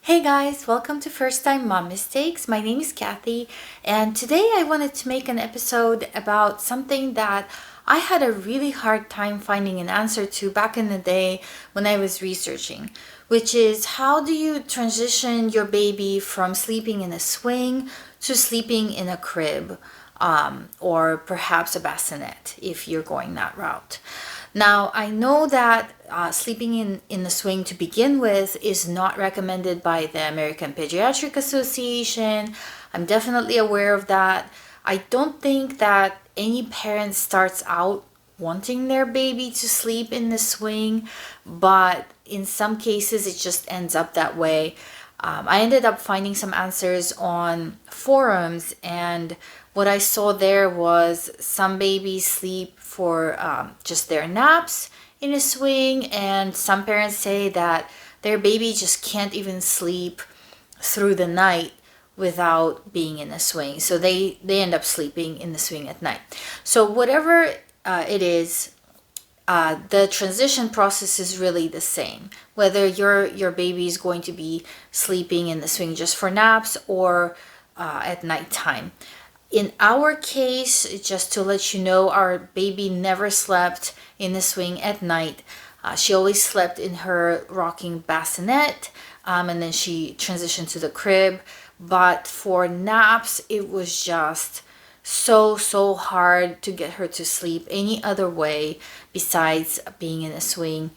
Hey guys, welcome to First Time Mom Mistakes. My name is Kathy, and today I wanted to make an episode about something that I had a really hard time finding an answer to back in the day when I was researching, which is how do you transition your baby from sleeping in a swing to sleeping in a crib, or perhaps a bassinet if you're going that route. Now, I know that sleeping in the swing to begin with is not recommended by the American Pediatric Association. I'm definitely aware of that. I don't think that any parent starts out wanting their baby to sleep in the swing, but in some cases it just ends up that way. I ended up finding some answers on forums, and what I saw there was some babies sleep for just their naps in a swing, and some parents say that their baby just can't even sleep through the night without being in a swing. So they end up sleeping in the swing at night. So whatever it is, the transition process is really the same, whether your baby is going to be sleeping in the swing just for naps or at nighttime. In our case, just to let you know, our baby never slept in the swing at night. She always slept in her rocking bassinet, and then she transitioned to the crib. But for naps, it was just so hard to get her to sleep any other way besides being in a swing.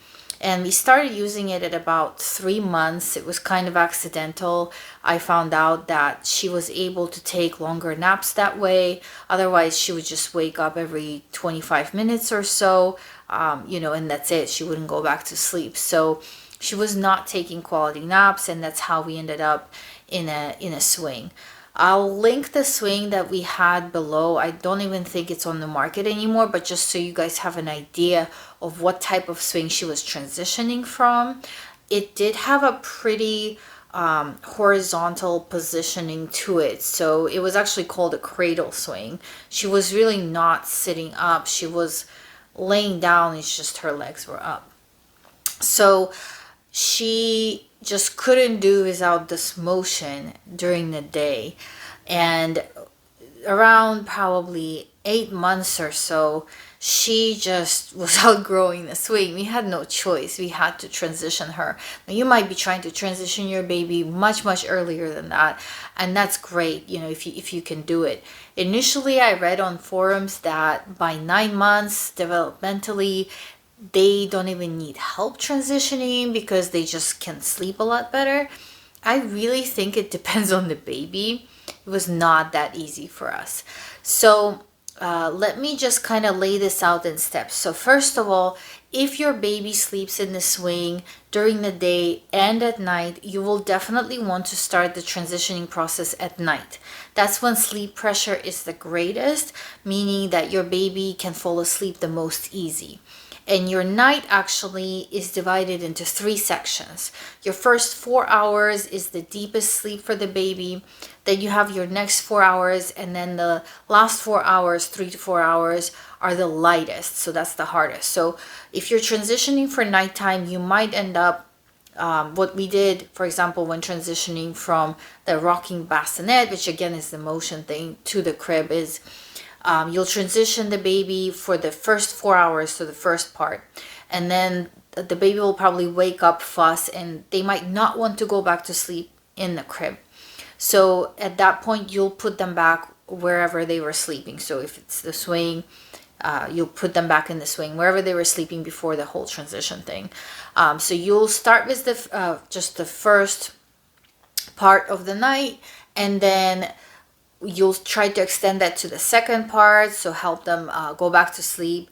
And we started using it at about 3 months. It was kind of accidental. I found out that she was able to take longer naps that way. Otherwise, she would just wake up every 25 minutes or so, and that's it. She wouldn't go back to sleep. So she was not taking quality naps, and that's how we ended up in a swing. I'll link the swing that we had below. I don't even think it's on the market anymore, but just so you guys have an idea of what type of swing she was transitioning from. It did have a pretty horizontal positioning to it. So it was actually called a cradle swing. She was really not sitting up. She was laying down. It's just her legs were up. So she just couldn't do without this motion during the day. And around probably 8 months or so, she just was outgrowing the swing. We had no choice. We had to transition her. Now, you might be trying to transition your baby much earlier than that, and that's great, if you can do it. Initially, I read on forums that by 9 months, developmentally, they don't even need help transitioning because they just can sleep a lot better. I really think it depends on the baby. It was not that easy for us. So let me just kind of lay this out in steps. So first of all, if your baby sleeps in the swing during the day and at night, you will definitely want to start the transitioning process at night. That's when sleep pressure is the greatest, meaning that your baby can fall asleep the most easy. And your night actually is divided into 3 sections. Your first 4 hours is the deepest sleep for the baby. Then you have your next 4 hours, and then the last 4 hours, 3 to 4 hours, are the lightest. So that's the hardest. So if you're transitioning for nighttime, you might end up what we did, for example, when transitioning from the rocking bassinet, which again is the motion thing, to the crib, is you'll transition the baby for the first 4 hours, so the first part, and then the baby will probably wake up, fuss, and they might not want to go back to sleep in the crib. So at that point, you'll put them back wherever they were sleeping. So if it's the swing, you'll put them back in the swing wherever they were sleeping before the whole transition thing. So you'll start with just the first part of the night, and then you'll try to extend that to the second part, so help them go back to sleep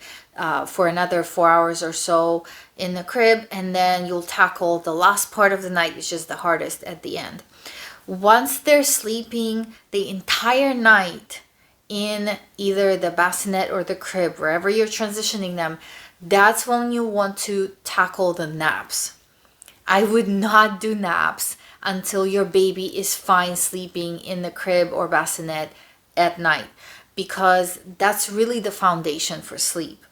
for another 4 hours or so in the crib, and then you'll tackle the last part of the night, which is the hardest, at the end. Once they're sleeping the entire night in either the bassinet or the crib, wherever you're transitioning them, that's when you want to tackle the naps. I would not do naps until your baby is fine sleeping in the crib or bassinet at night, because that's really the foundation for sleep.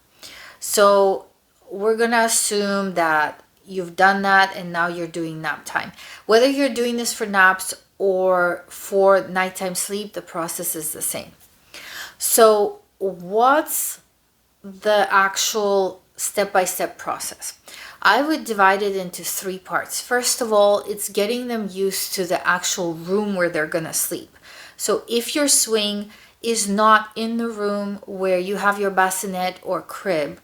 So we're gonna assume that you've done that and now you're doing nap time. Whether you're doing this for naps or for nighttime sleep, the process is the same. So what's the actual step-by-step process? I would divide it into 3 parts. First of all, it's getting them used to the actual room where they're gonna sleep. So if your swing is not in the room where you have your bassinet or crib,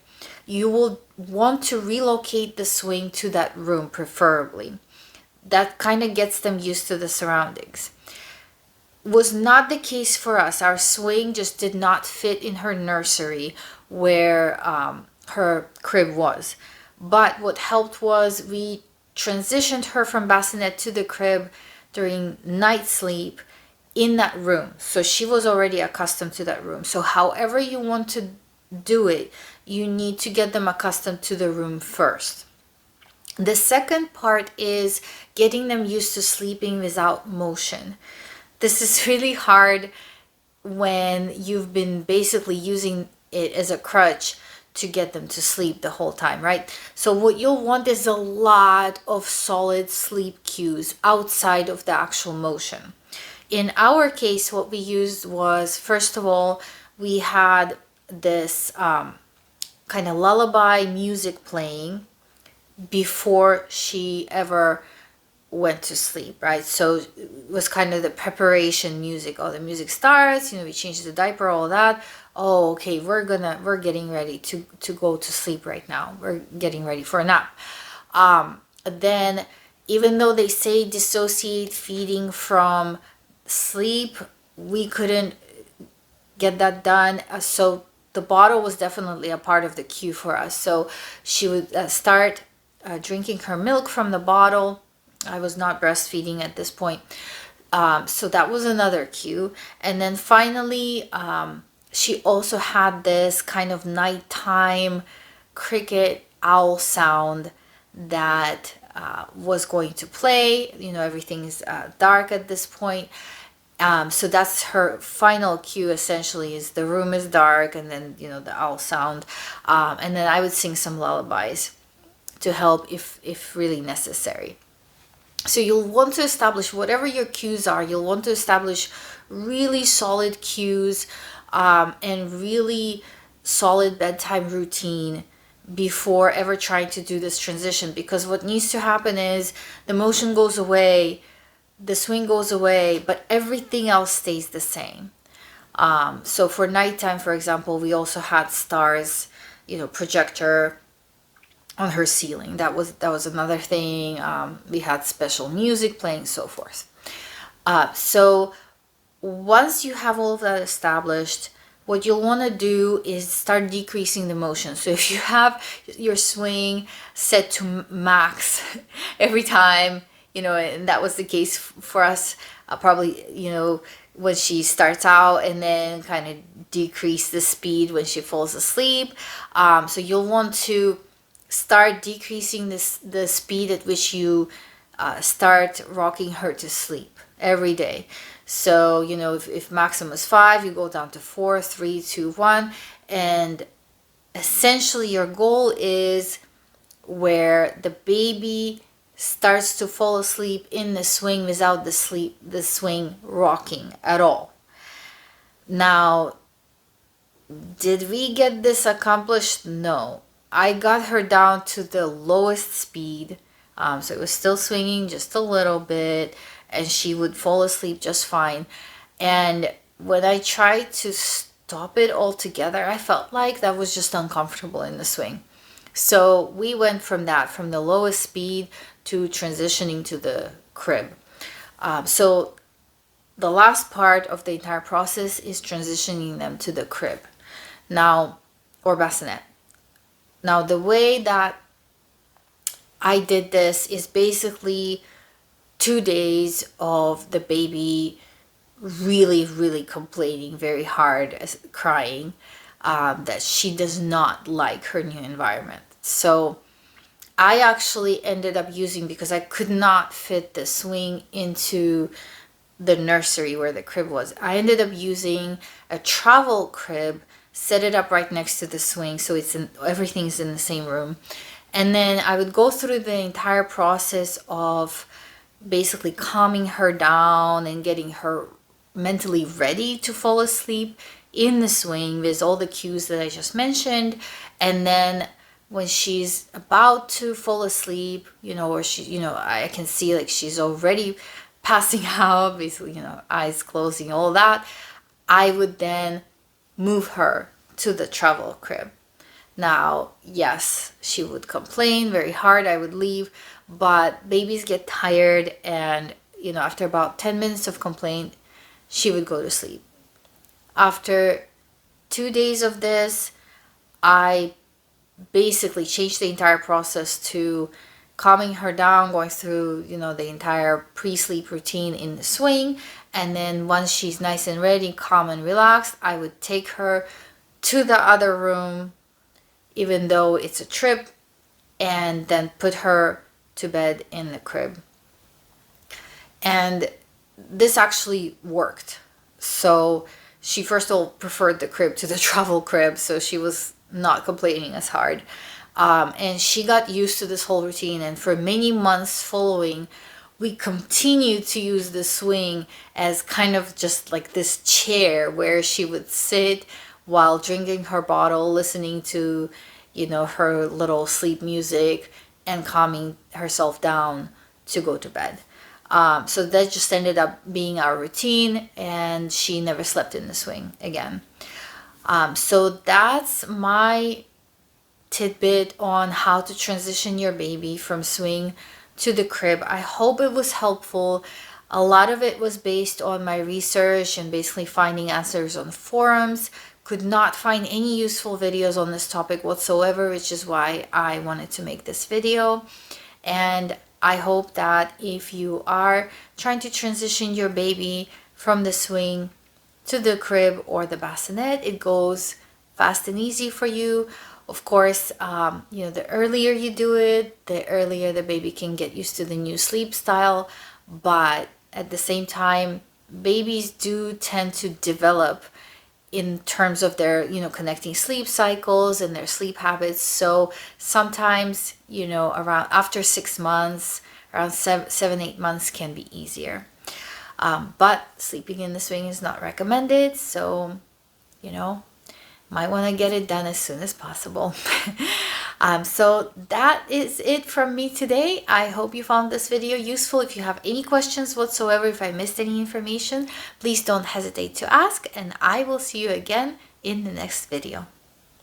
you will want to relocate the swing to that room preferably. That kind of gets them used to the surroundings. Was not the case for us. Our swing just did not fit in her nursery where her crib was. But what helped was we transitioned her from bassinet to the crib during night sleep in that room. So she was already accustomed to that room. So however you want to do it, you need to get them accustomed to the room first. The second part is getting them used to sleeping without motion. This is really hard when you've been basically using it as a crutch to get them to sleep the whole time, right? So what you'll want is a lot of solid sleep cues outside of the actual motion. In our case, what we used was, first of all, we had this kind of lullaby music playing before she ever went to sleep, right? So it was kind of the preparation music. Oh, the music starts, we change the diaper, all that. Oh, okay, we're getting ready to go to sleep right now. We're getting ready for a nap. Then even though they say dissociate feeding from sleep, we couldn't get that done. So the bottle was definitely a part of the cue for us. So she would start drinking her milk from the bottle. I was not breastfeeding at this point. So that was another cue. And then finally, she also had this kind of nighttime cricket owl sound that was going to play. Everything's dark at this point. So that's her final cue, essentially, is the room is dark, and then the owl sound, and then I would sing some lullabies to help if really necessary. So you'll want to establish whatever your cues are. You'll want to establish really solid cues and really solid bedtime routine before ever trying to do this transition, because what needs to happen is the motion goes away, the swing goes away, but everything else stays the same. So for nighttime, for example, we also had stars, projector on her ceiling. That was another thing. We had special music playing, so forth. So once you have all of that established, what you'll want to do is start decreasing the motion. So if you have your swing set to max every time, and that was the case for us, probably, when she starts out, and then kind of decrease the speed when she falls asleep. So you'll want to start decreasing the speed at which you start rocking her to sleep every day. So, if maximum is 5, you go down to 4, 3, 2, 1. And essentially your goal is where the baby starts to fall asleep in the swing without the swing rocking at all. Now, did we get this accomplished? No. I got her down to the lowest speed. So it was still swinging just a little bit, and she would fall asleep just fine. And when I tried to stop it altogether, I felt like that was just uncomfortable in the swing. So we went from the lowest speed to transitioning to the crib. So the last part of the entire process is transitioning them to the crib now, or bassinet. Now, the way that I did this is basically 2 days of the baby really, really complaining very hard, crying, that she does not like her new environment. So I actually ended up using, because I could not fit the swing into the nursery where the crib was, I ended up using a travel crib, set it up right next to the swing, so everything's in the same room. And then I would go through the entire process of basically calming her down and getting her mentally ready to fall asleep in the swing with all the cues that I just mentioned. And then when she's about to fall asleep, or I can see like she's already passing out, basically, eyes closing, all that, I would then move her to the travel crib. Now, yes, she would complain very hard. I would leave, but babies get tired, and after about 10 minutes of complaint, she would go to sleep. After 2 days of this, I basically changed the entire process to calming her down, going through the entire pre-sleep routine in the swing, and then once she's nice and ready, calm and relaxed, I would take her to the other room, even though it's a trip, and then put her to bed in the crib. And this actually worked. So she first of all preferred the crib to the travel crib, so she was not complaining as hard. And she got used to this whole routine, and for many months following, we continued to use the swing as kind of just like this chair where she would sit while drinking her bottle, listening to, her little sleep music and calming herself down to go to bed. So that just ended up being our routine, and she never slept in the swing again. So that's my tidbit on how to transition your baby from swing to the crib. I hope it was helpful. A lot of it was based on my research and basically finding answers on forums. Could not find any useful videos on this topic whatsoever, which is why I wanted to make this video. And I hope that if you are trying to transition your baby from the swing to the crib or the bassinet, it goes fast and easy for you. Of course, the earlier you do it, the earlier the baby can get used to the new sleep style. But at the same time, babies do tend to develop in terms of their, connecting sleep cycles and their sleep habits. So sometimes, around after 6 months, around 7, 8 months can be easier. But sleeping in the swing is not recommended. So, might want to get it done as soon as possible. So that is it from me today. I hope you found this video useful. If you have any questions whatsoever, if I missed any information, please don't hesitate to ask, and I will see you again in the next video.